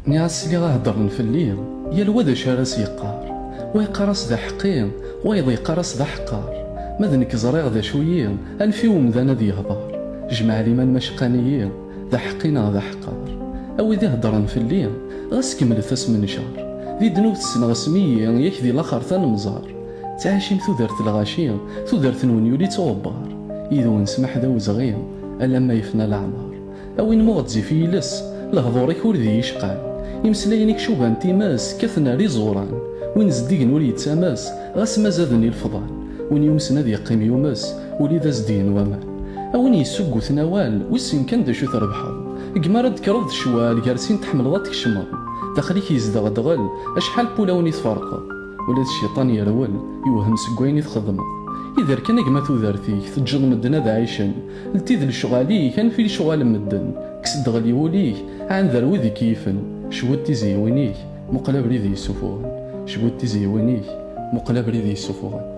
نياس اللي غاهضرن في الليل يا الواد اش راس يقار ويقرص ذا حقين ويض يقرص ذا حقار مذنك زريغ ذا شويين الفي ومذانا ذي هضار جمع لي من مشقانيين ذا حقينا ذا حقار او ذي هضرن في الليل غاس كمل ثاس من شهر ذي دنوب تسنغ سميين يكذي لاخر ثان مزار تعاشين ثودرت الغاشين ثودرت نون يولي توبار إذا نسمح ذا وزغين ألا ما يفنى العمار أوين مغتزي في لس لهضورك ور ذي يشقال يمسلاينك شوبان تيماس كثنا ريزوران وين زديقن ولي يتساماس غاس ما زادني الفضال وين يمسنا ذي قيم يوماس ولي ذا زدين ومان أوين يسوق ثنوال ويسن كان دا شو تربحض قمارد كرض شوال جالسين تحمل ضاتك شمال داخليك يزدغ دغل أشحال بولاوني تفارقه ولا الشيطان يرول يوهم سقوين يتخدم إذا كان قما ثوذرتيك تجد مدن ذا عيشن لتيذ الشغالي كان في شغال مدن كسد غلي وليك عن ذا وذي كيفن شبوت تزيوينيك مقلب ريذي السفوان شبوت تزيوينيك مقلب ريذي السفوان.